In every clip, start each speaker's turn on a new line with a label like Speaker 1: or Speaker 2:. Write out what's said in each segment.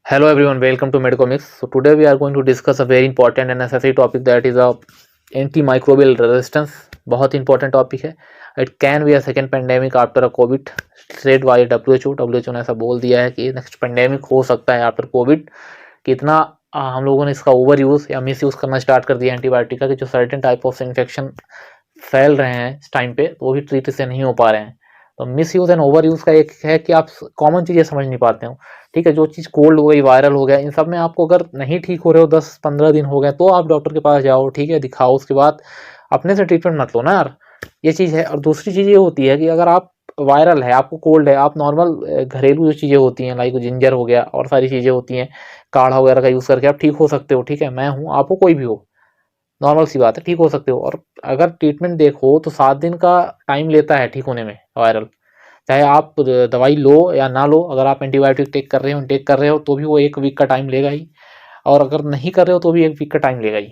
Speaker 1: Hello everyone, welcome to Medicomics. So today we are going to discuss a very important and necessary topic that is antimicrobial resistance. बहुत important topic है. It can be a second pandemic after a Covid state by WHO ने ऐसा बोल दिया है कि next pandemic हो सकता है आफ्टर कोविड. कितना हम लोगों ने इसका ओवर यूज़ या मिस यूज़ करना स्टार्ट कर दिया एंटीबायोटिक का कि जो सर्टेन टाइप ऑफ इन्फेक्शन फैल रहे हैं इस टाइम पे वो भी ट्रीट से नहीं हो पा रहे हैं. तो miss use and over use का एक है कि आप कॉमन चीज़ें समझ नहीं पाते हो. ठीक है, जो चीज़ कोल्ड हो गई, वायरल हो गया, इन सब में आपको अगर नहीं ठीक हो रहे हो, 10-15 दिन हो गए, तो आप डॉक्टर के पास जाओ. ठीक है, दिखाओ. उसके बाद अपने से ट्रीटमेंट मत लो ना यार. ये चीज़ है. और दूसरी चीज़ ये होती है कि अगर आप वायरल है, आपको कोल्ड है, आप नॉर्मल घरेलू जो चीज़ें होती हैं लाइक जिंजर हो गया और सारी चीज़ें होती हैं, काढ़ा वगैरह का यूज़ करके आप ठीक हो सकते हो. ठीक है, मैं हूँ, आपको कोई भी हो, नॉर्मल सी बात है, ठीक हो सकते हो. और अगर ट्रीटमेंट देखो तो 7 दिन का टाइम लेता है ठीक होने में वायरल. चाहे आप दवाई लो या ना लो, अगर आप एंटीबायोटिक टेक कर रहे हो तो भी वो 1 वीक का टाइम लेगा ही, और अगर नहीं कर रहे हो तो भी 1 वीक का टाइम लेगा ही.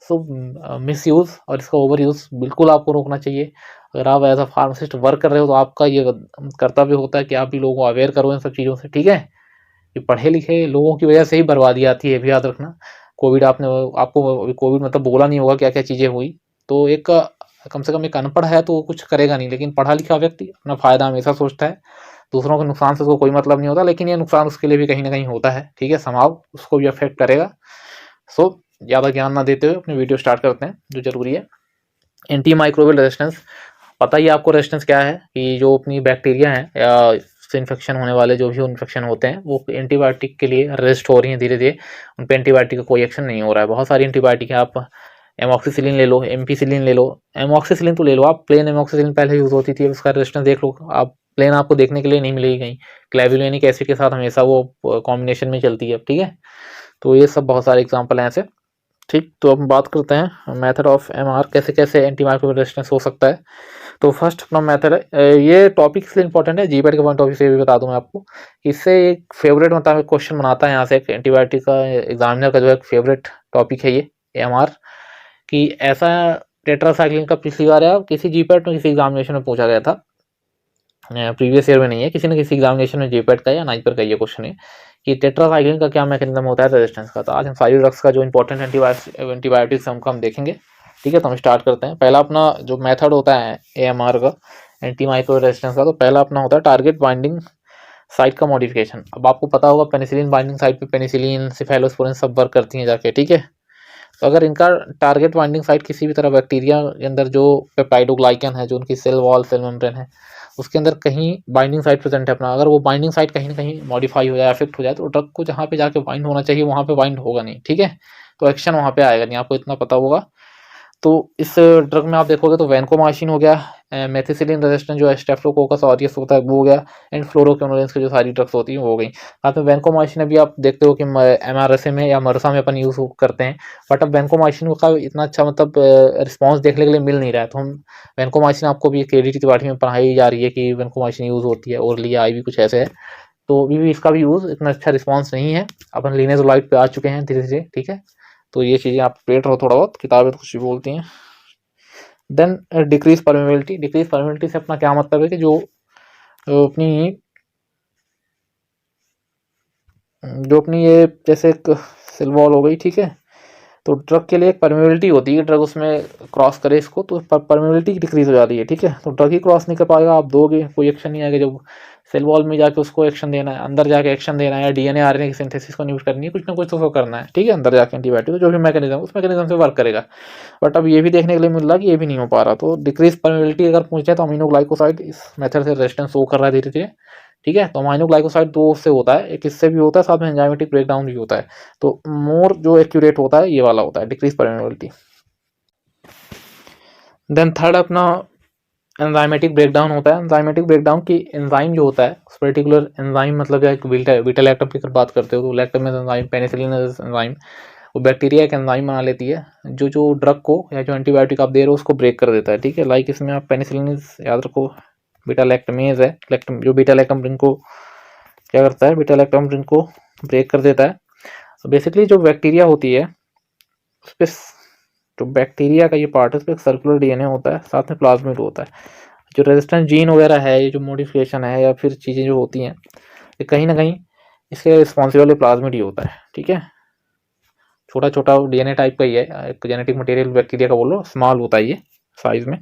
Speaker 1: सो मिस यूज़ और इसका ओवर यूज़ बिल्कुल आपको रोकना चाहिए. अगर आप एज अ फार्मासिस्ट वर्क कर रहे हो तो आपका ये कर्तव्य होता है कि आप भी लोगों को अवेयर करो इन सब चीज़ों से. ठीक है, ये पढ़े लिखे लोगों की वजह से ही बर्बादी आती है, भी याद रखना. कोविड आपको कोविड मतलब बोला नहीं होगा क्या क्या चीज़ें हुई. तो एक कम से कम एक अनपढ़ है तो वो कुछ करेगा नहीं, लेकिन पढ़ा लिखा व्यक्ति अपना फायदा हमेशा सोचता है. दूसरों के नुकसान से उसको कोई मतलब नहीं होता, लेकिन ये नुकसान उसके लिए भी कहीं ना कहीं होता है. ठीक है, समाव उसको भी अफेक्ट करेगा. सो ज़्यादा ज्ञान ना देते हुए अपनी वीडियो स्टार्ट करते हैं जो जरूरी है. Anti microbial resistance. पता ही आपको रेजिस्टेंस क्या है कि जो अपनी बैक्टीरिया है या से इन्फेक्शन होने वाले जो भी इन्फेक्शन होते हैं वो एंटीबायोटिक के लिए रेजिस्ट हो रही हैं धीरे धीरे. उन पर एंटीबायोटिक का कोई एक्शन नहीं हो रहा है. बहुत सारी एंटीबायोटिक है. आप एमॉक्सिसिलिन ले लो, एमपीसिलिन ले लो. एमॉक्सिसिलिन तो ले लो आप, प्लेन एमॉक्सिसिलिन पहले यूज़ होती थी, उसका रेजिस्टेंस देख लो आप. प्लेन आपको देखने के लिए नहीं मिलेगी कहीं. क्लेविलोनिक एसिड के साथ हमेशा वो कॉम्बिनेशन में चलती है. ठीक है, तो ये सब बहुत सारे एग्जाम्पल हैं ऐसे. ठीक, तो अब बात करते हैं मेथड ऑफ एमआर, कैसे कैसे एंटीमाइक्रोबियल रेजिस्टेंस हो सकता है. तो फर्स्ट अपना मेथड है, ये टॉपिक इसलिए इंपॉर्टेंट है जीपैट के पॉइंट ऑफ व्यू से भी बता दूं मैं आपको. इससे एक फेवरेट मतलब क्वेश्चन बनाता है यहाँ से एक एंटीबायोटिक का एग्जामिनर का जो है फेवरेट टॉपिक है ये एमआर. कि ऐसा टेट्रासाइक्लिन का पिछली बार या किसी जीपैट में किसी एग्जामिनेशन में पूछा गया था, प्रीवियस ईयर में नहीं है, किसी न किसी एग्जामिनेशन में जीपैट का या नाइपर का ये क्वेश्चन है कि टेट्रासाइक्लिन का क्या मैकेनिज्म होता है रेजिस्टेंस का. तो आज हम सारी ड्रग्स का जो इंपॉर्टेंट एंटीबायोटिक्स हम देखेंगे. ठीक है, तो हम स्टार्ट करते हैं. पहला अपना जो मेथड होता है एएमआर का, एंटी माइक्रो रेजिस्टेंस का, तो पहला अपना होता है टारगेट बाइंडिंग साइट का मॉडिफिकेशन. अब आपको पता होगा पेनिसिलिन बाइंडिंग साइट पे पेनिसिलिन, सिफेलोस्पोरिन सब वर्क करती हैं जाके. ठीक है, तो अगर इनका टारगेट बाइंडिंग साइट किसी भी तरह बैक्टीरिया के अंदर जो पेप्टाइडोग्लाइकन है, जो उनकी सेल वॉल सेल मेम्ब्रेन है, उसके अंदर कहीं बाइंडिंग साइट प्रेजेंट है अपना, अगर वो बाइंडिंग साइट कहीं ना कहीं मॉडिफाई हो जाए, अफेक्ट हो जाए, तो ड्रग को जहाँ पे जाके बाइंड होना चाहिए वहाँ पे बाइंड होगा नहीं. ठीक है, तो एक्शन वहाँ पे आएगा नहीं, आपको इतना पता होगा. तो इस ड्रग में आप देखोगे तो वैनकोमाइसिन हो गया, मेथिसिलिन रेजिस्टेंट जो स्टेफ्लोकोकस ऑरियस होता है वो हो गया, एंड फ्लोरोक्विनोलिन्स की जो सारी ड्रग्स होती हैं वो हो गई. साथ में वैनकोमाइसिन अभी आप देखते हो कि एमआरएसए में या मरसा में अपन यूज़ करते हैं, बट अब वैनकोमाइसिन का इतना अच्छा मतलब रिस्पॉन्स देखने के लिए मिल नहीं रहा है. तो हम वैनकोमाइसिन आपको भी केडी की पार्टी में पढ़ाई जा रही है कि वैनकोमाइसिन यूज़ होती है, और लिया आई भी कुछ ऐसे है. तो अभी भी इसका भी यूज़ इतना अच्छा रिस्पॉन्स नहीं है. अपन लिनेजोलाइड पे आ चुके हैं धीरे धीरे. ठीक है, तो ये चीज़ें आप पेट रहो थोड़ा बहुत, किताबें तो कुछ भी बोलती हैं. Then decrease permeability. Decrease permeability से अपना क्या मतलब है कि जो अपनी ये जैसे एक सेल वॉल हो गई. ठीक है, तो ड्रग के लिए एक परमेबिलिटी होती है, ड्रग उसमें क्रॉस करे इसको तो परमेबिलिटी डिक्रीज हो जाती है. ठीक है, तो ड्रग ही क्रॉस नहीं कर पाएगा, आप दोगे कोई एक्शन नहीं आएगा. जब सेल वॉल में जाके उसको एक्शन देना है, अंदर जाके एक्शन देना है, या डीएनए आरएनए की सिंथेसिस को न्यूट करनी है, कुछ ना कुछ तो उसको करना है. ठीक है, अंदर जाके एंटीबायोटिक जो भी मैकेनिज्म उस मैकेनिज्म से वर्क करेगा. बट अब ये भी देखने के लिए मिल रहा है कि ये भी नहीं हो पा रहा. तो डिक्रीज परमेबिलिटी अगर पूछे तो अमीनोग्लाइकोसाइड इस मेथड से रेजिस्टेंस शो कर रहा है धीरे धीरे. ठीक है, तो अमीनोग्लाइकोसाइड दो से होता है, एक इससे भी होता है, साथ में एंजाइमेटिक ब्रेकडाउन भी होता है. तो मोर जो एक्यूरेट होता है ये वाला होता है डिक्रीज परमेबिलिटी. देन थर्ड अपना एंजाइमेटिक ब्रेकडाउन होता है. एंजाइमेटिक ब्रेकडाउन की एंजाइम जो होता है उस पर्टिकुलर एंजाइम मतलब या बीटा लैक्टम की अगर बात करते हो तो लैक्टम एंजाइम, पेनिसिलिन एंजाइम, वो बैक्टीरिया एक एंजाइम बना लेती है जो ड्रग को या जो एंटीबायोटिक आप दे रहे हो उसको ब्रेक कर देता है. ठीक है, लाइक इसमें आप पेनिसिलिन याद रखो, बीटा लैक्टमेज है, लैक्टम जो बीटा लैक्टम रिंग को क्या करता है, बीटा लैक्टम रिंग को ब्रेक कर देता है. बेसिकली जो बैक्टीरिया होती है उस पर, जो बैक्टीरिया का ये पार्ट है उस पर एक सर्कुलर डीएनए होता है, साथ में प्लाज्मिड होता है. जो रेजिस्टेंस जीन वगैरह है, ये जो मॉडिफिकेशन है या फिर चीज़ें जो होती हैं, ये कहीं ना कहीं इसके रिस्पॉन्सिबल प्लाज्मिड ही होता है, ठीक है। छोटा छोटा डीएनए टाइप का ही है, एक जेनेटिक मटेरियल बैक्टीरिया का बोल लो, स्मॉल होता है ये साइज में।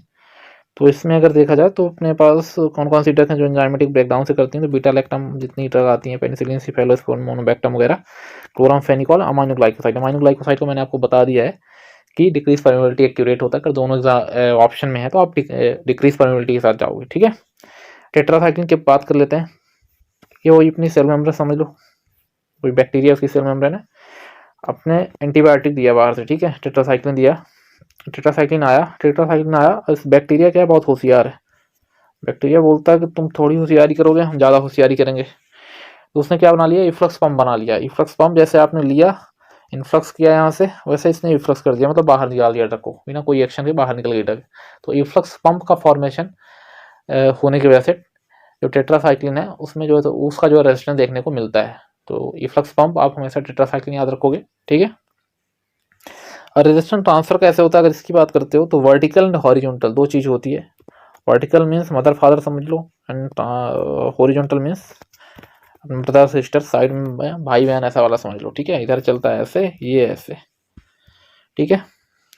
Speaker 1: तो इसमें अगर देखा जाए तो अपने पास कौन कौन सी ड्रग हैं जो एंजाइमेटिक ब्रेकडाउन से करती हैं, तो बीटा लैक्टम जितनी ड्रग आती हैं, पेनिसिलिन, सिफेलोस्पोरिन, मोनोबैक्टम वगैरह, क्लोरामफेनिकॉल, अमाइनोग्लाइकोसाइड। अमाइनोग्लाइकोसाइड को मैंने आपको बता दिया है कि डिक्रीज परमेबिलिटी एक्यूरेट होता है। अगर दोनों ऑप्शन में है तो आप डिक्रीज परमेबिलिटी के साथ जाओगे, ठीक है। टेट्रासाइक्लिन की बात कर लेते हैं। ये वही अपनी सेल मेम्ब्रेन समझ लो, कोई बैक्टीरिया उसकी सेल मेम्ब्रेन है, अपने एंटीबायोटिक दिया बाहर से, ठीक है, टेट्रासाइक्लिन दिया, टेट्रासाइक्लिन आया। इस बैक्टीरिया क्या है, बहुत होशियार है। बैक्टीरिया बोलता है कि तुम थोड़ी होशियारी करोगे, हम ज़्यादा होशियारी करेंगे। तो उसने क्या बना लिया, इफ्लक्स पंप बना लिया। इफ्लक्स पंप जैसे आपने लिया, इन्फ्लक्स किया यहाँ से, वैसे इसने इफ्लक्स कर दिया, मतलब बाहर निकाल दिया ड्रग को, बिना कोई एक्शन के बाहर निकल गई ड्रग। तो इफ्लक्स पंप का फॉर्मेशन होने की वजह से जो टेट्रासाइक्लिन है उसमें जो है तो उसका जो रेजिस्टेंस देखने को मिलता है। तो इफ्लक्स पंप आप हमेशा टेट्रासाइक्लिन याद रखोगे, ठीक है। और रेजिस्टेंस ट्रांसफर कैसे होता है अगर इसकी बात करते हो, तो वर्टिकल एंड हॉरिजॉन्टल दो चीज़ होती है। वर्टिकल मीन्स मदर फादर समझ लो, and horizontal means brother sister, side में भाई बहन, ऐसा वाला समझ लो, ठीक है। इधर चलता है ऐसे, ये ऐसे, ठीक है।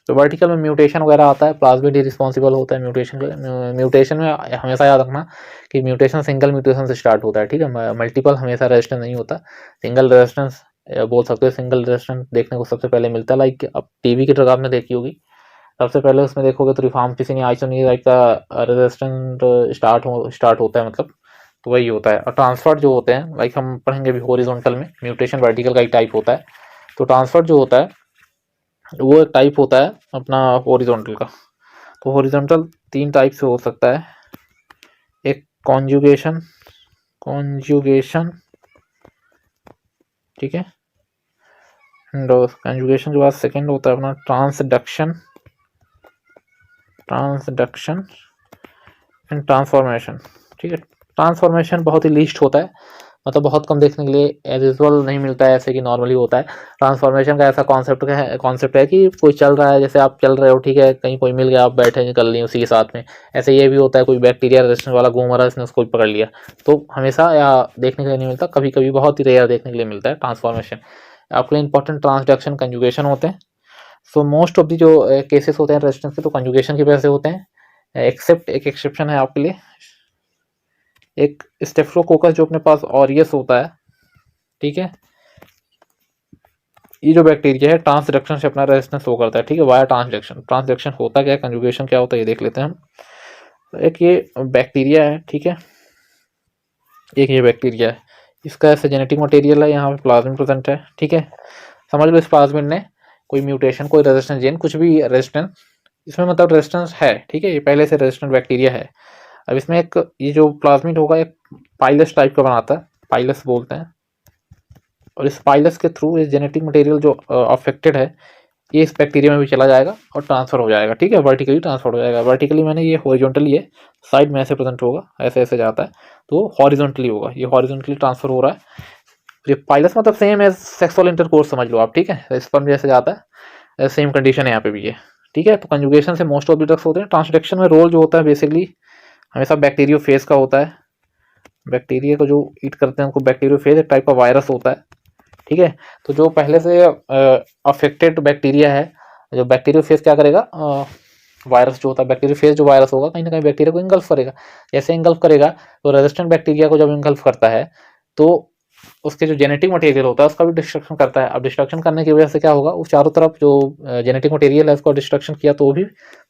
Speaker 1: तो वर्टिकल में म्यूटेशन वगैरह आता है, प्लाज्मिड ही रिस्पॉन्सिबल होता है म्यूटेशन में हमेशा याद रखना कि म्यूटेशन सिंगल म्यूटेशन से स्टार्ट होता है, ठीक है। मल्टीपल हमेशा रेजिस्टेंस नहीं होता, सिंगल रेजिस्टेंस बोल सकते हो। सिंगल रेजिस्टेंस देखने को सबसे पहले मिलता है, लाइक अब टीवी की ड्रग आपने देखी होगी, सबसे पहले उसमें देखोगे तो रिफाम्पिसिन आइसोनियाज़ाइड का रेजिस्टेंस स्टार्ट होता है, मतलब तो वही होता है। और ट्रांसफर जो होते हैं, लाइक हम पढ़ेंगे भी हॉरिजॉन्टल में, म्यूटेशन वर्टिकल का एक टाइप होता है। तो ट्रांसफर जो होता है वो एक टाइप होता है अपना हॉरिजॉन्टल का। तो हॉरिजॉन्टल तीन टाइप से हो सकता है, एक कॉन्जुगेशन, ठीक है, एंड कॉन्जुगेशन के बाद सेकंड होता है अपना ट्रांसडक्शन एंड ट्रांसफॉर्मेशन, ठीक है। ट्रांसफॉर्मेशन बहुत ही लीस्ट होता है, मतलब बहुत कम देखने के लिए एज यूजल नहीं मिलता है, ऐसे कि नॉर्मली होता है। ट्रांसफॉर्मेशन का ऐसा कॉन्सेप्ट है कि कोई चल रहा है, जैसे आप चल रहे हो, ठीक है, कहीं कोई मिल गया, आप बैठे निकल ली उसी के साथ में, ऐसे ये भी होता है कोई बैक्टीरिया रेजिस्टेंस वाला घूम रहा है, इसने उसको पकड़ लिया। तो हमेशा या देखने के लिए नहीं मिलता, कभी कभी बहुत ही रेयर देखने के लिए मिलता है ट्रांसफॉर्मेशन। आपके लिए इंपॉर्टेंट ट्रांसडक्शन, कंजुगेशन होते हैं। सो मोस्ट ऑफ दी जो केसेस होते हैं रेजिस्टेंस के, तो कंजुगेशन की वजह से होते हैं, एक्सेप्ट एक एक्सेप्शन है आपके लिए, एक स्टेफ्लोकोकस जो अपने पास ऑरियस होता है, ठीक है। ये जो बैक्टीरिया है ट्रांसडक्शन से अपना रेजिस्टेंस शो करता है, ठीक है, वाया ट्रांसडक्शन होता क्या है, कंजुगेशन क्या होता है, ये देख लेते हैं हम। एक ये बैक्टीरिया है, ठीक है, एक ये बैक्टीरिया है, इसका ऐसे जेनेटिक मटेरियल है, यहाँ पे प्लाज्मिड प्रेजेंट है, ठीक है। समझ लो इस प्लाज्मिड ने कोई म्यूटेशन, कोई रेजिस्टेंस जीन, कुछ भी रेजिस्टेंस इसमें, मतलब रेजिस्टेंस है, ठीक है, ये पहले से रेजिस्टेंट बैक्टीरिया है। अब इसमें एक ये जो प्लाज्मिड होगा एक पाइलस टाइप का बनाता है, पाइलस बोलते हैं, और इस पाइलस के थ्रू इस जेनेटिक मटेरियल जो अफेक्टेड है ये इस बैक्टीरिया में भी चला जाएगा और ट्रांसफर हो जाएगा, ठीक है, वर्टिकली ट्रांसफर हो जाएगा। वर्टिकली मैंने ये हॉरिजॉन्टली है, साइड में ऐसे प्रेजेंट होगा, ऐसे ऐसे जाता है, तो हॉरिजॉन्टली होगा, ये हॉरिजॉन्टली ट्रांसफर हो रहा है। ये पाइलस मतलब सेम एज सेक्सुअल इंटरकोर्स समझ लो आप, ठीक है, स्पर्म जैसे जाता है, सेम कंडीशन है यहाँ पे भी ये, ठीक है। तो कंजुगेशन से मोस्ट ऑफ द ड्रग्स होते हैं। ट्रांसडक्शन में रोल जो होता है बेसिकली हमेशा बैक्टीरियोफेज का होता है, बैक्टीरिया को जो ईट करते हैं उनको बैक्टीरियोफेज एक टाइप का वायरस होता है, ठीक है। तो जो पहले से अफेक्टेड बैक्टीरिया है, जो बैक्टीरियोफेज क्या करेगा, वायरस जो होता है बैक्टीरियोफेज जो वायरस होगा कहीं ना कहीं बैक्टीरिया को इंगल्फ करेगा। जैसे इंगल्फ करेगा तो रेजिस्टेंट बैक्टीरिया को जब इंगल्फ करता है तो उसके जो जेनेटिक मटेरियल होता है उसका भी डिस्ट्रक्शन करता है। अब डिस्ट्रक्शन करने की वजह से क्या होगा, उस चारों तरफ जो जेनेटिक मटेरियल है उसको डिस्ट्रक्शन किया तो वो भी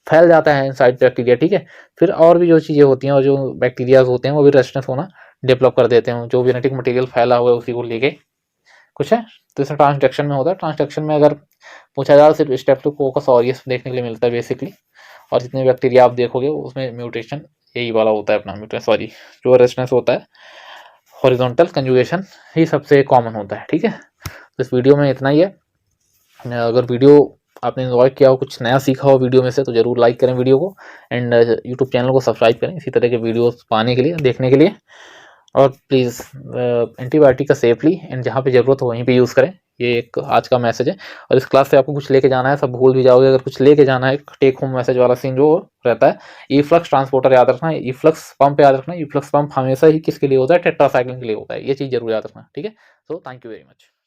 Speaker 1: फैल जाता है इनसाइड बैक्टीरिया, ठीक है। फिर और भी जो चीज़ें होती हैं और जो बैक्टीरियाज होते हैं वो भी रेजिस्टेंस होना डेवलप कर देते हैं, जो जेनेटिक मटेरियल फैला हुआ है उसी को लेके कुछ है। तो इसमें ट्रांसडक्शन में होता है। ट्रांसडक्शन में अगर पूछा जाए सिर्फ स्टेप्टोकोकस ऑरियस देखने के लिए मिलता है बेसिकली, और जितने बैक्टीरिया आप देखोगे उसमें म्यूटेशन यही वाला होता है अपना म्यूटेशन, जो रेजिस्टेंस होता है हॉरिजॉन्टल कंजुगेशन ही सबसे कॉमन होता है, ठीक है। तो इस वीडियो में इतना ही है। अगर वीडियो आपने एंजॉय किया हो, कुछ नया सीखा हो वीडियो में से, तो जरूर लाइक करें वीडियो को, एंड यूट्यूब चैनल को सब्सक्राइब करें इसी तरह के वीडियोस पाने के लिए, देखने के लिए। और प्लीज़ एंटीबायोटिक का सेफली एंड जहाँ पे ज़रूरत हो वहीं पे यूज़ करें। ये एक आज का मैसेज है। और इस क्लास से आपको कुछ लेके जाना है, सब भूल भी जाओगे। अगर कुछ लेके जाना है, टेक होम मैसेज वाला सीन जो रहता है, इफ्लक्स ट्रांसपोर्टर याद रखना है, इफ्लक्स पंप याद रखना है। इफ्लक्स पंप हमेशा ही किसके लिए होता है? टेट्रासाइक्लिन के लिए होता है। ये चीज़ जरूर याद रखना, ठीक है। So thank you very much.